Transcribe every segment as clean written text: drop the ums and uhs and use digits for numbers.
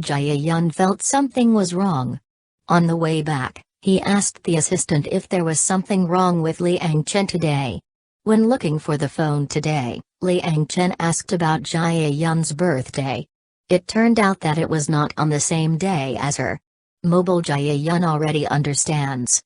Jae-yun felt something was wrong. On the way back, he asked the assistant if there was something wrong with Liang Chen today. When looking for the phone today, Liang Chen asked about Jae-yun's birthday. It turned out that it was not on the same day as her. Mobile Jae-yun already understands.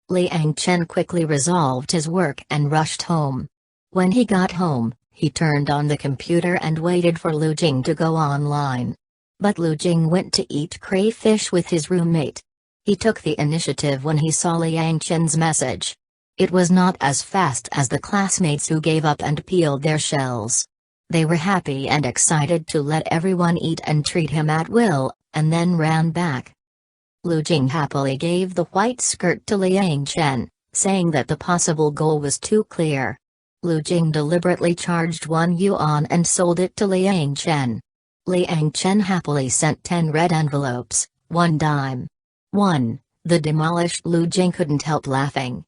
Liang Chen quickly resolved his work and rushed home. When he got home, he turned on the computer and waited for Lu Jing to go online. But Lu Jing went to eat crayfish with his roommate. He took the initiative when he saw Liang Chen's message. It was not as fast as the classmates who gave up and peeled their shells. They were happy and excited to let everyone eat and treat him at will, and then ran back. Lu Jing happily gave the white skirt to Liang Chen, saying that the possible goal was too clear. Lu Jing deliberately charged 1 yuan and sold it to Liang Chen. Liang Chen happily sent 10 red envelopes, 1 dime. The demolished Lu Jing couldn't help laughing.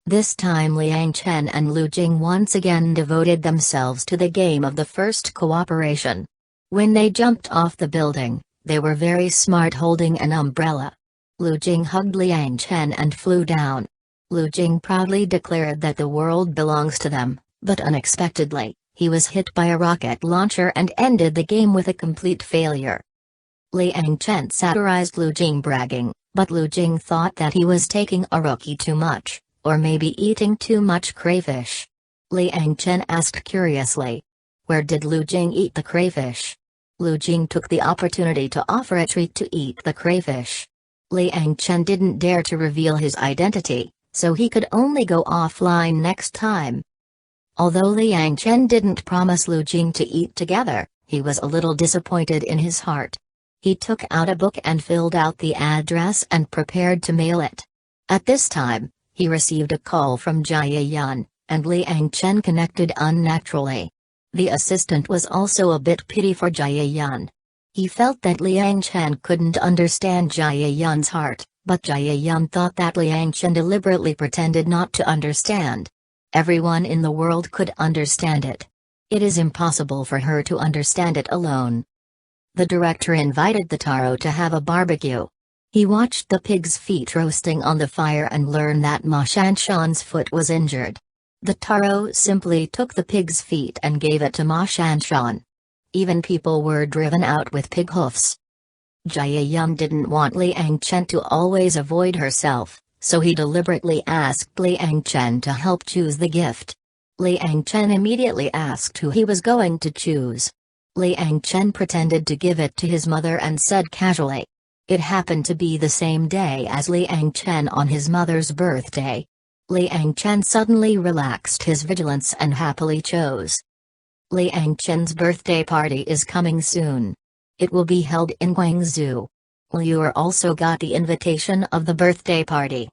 This time Liang Chen and Lu Jing once again devoted themselves to the game of the first cooperation. When they jumped off the building, they were very smart holding an umbrella. Lu Jing hugged Liang Chen and flew down. Lu Jing proudly declared that the world belongs to them, but unexpectedly, he was hit by a rocket launcher and ended the game with a complete failure. Liang Chen satirized Lu Jing bragging, but Lu Jing thought that he was taking a rookie too much, or maybe eating too much crayfish. Liang Chen asked curiously. Where did Lu Jing eat the crayfish? Lu Jing took the opportunity to offer a treat to eat the crayfish. Liang Chen didn't dare to reveal his identity, so he could only go offline next time. Although Liang Chen didn't promise Lu Jing to eat together, he was a little disappointed in his heart. He took out a book and filled out the address and prepared to mail it. At this time, he received a call from Jae-yun, and Liang Chen connected unnaturally. The assistant was also a bit pity for Jae-yun. He felt that Liang Chen couldn't understand Jae-yun's heart, but Jae-yun thought that Liang Chen deliberately pretended not to understand. Everyone in the world could understand it. It is impossible for her to understand it alone. The director invited the taro to have a barbecue. He watched the pig's feet roasting on the fire and learned that Ma Shanshan's foot was injured. The taro simply took the pig's feet and gave it to Ma Shanshan. Even people were driven out with pig hoofs. Jae-yun didn't want Liang Chen to always avoid herself, so he deliberately asked Liang Chen to help choose the gift. Liang Chen immediately asked who he was going to choose. Liang Chen pretended to give it to his mother and said casually. It happened to be the same day as Liang Chen on his mother's birthday. Liang Chen suddenly relaxed his vigilance and happily chose. Liang Chen's birthday party is coming soon. It will be held in Guangzhou. Liu also got the invitation of the birthday party.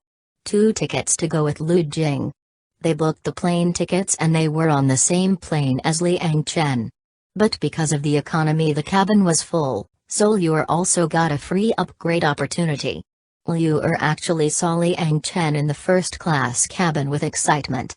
2 tickets to go with Lu Jing. They booked the plane tickets and they were on the same plane as Liang Chen. But because of the economy the cabin was full, so Liu also got a free upgrade opportunity. Liu actually saw Liang Chen in the first-class cabin with excitement.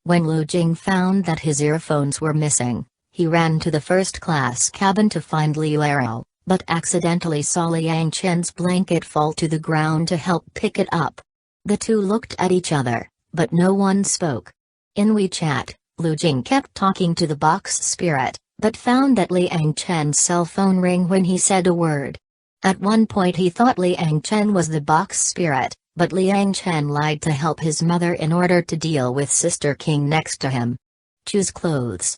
When Lu Jing found that his earphones were missing, he ran to the first-class cabin to find Liu, but accidentally saw Liang Chen's blanket fall to the ground to help pick it up. The two looked at each other, but no one spoke. In WeChat, Lu Jing kept talking to the box spirit, but found that Liang Chen's cell phone rang when he said a word. At one point he thought Liang Chen was the box spirit, but Liang Chen lied to help his mother in order to deal with Sister King next to him. Choose clothes.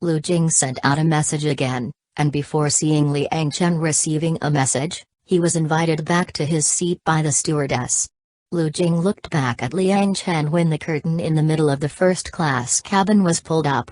Lu Jing sent out a message again, and before seeing Liang Chen receiving a message, he was invited back to his seat by the stewardess. Lu Jing looked back at Liang Chen when the curtain in the middle of the first-class cabin was pulled up.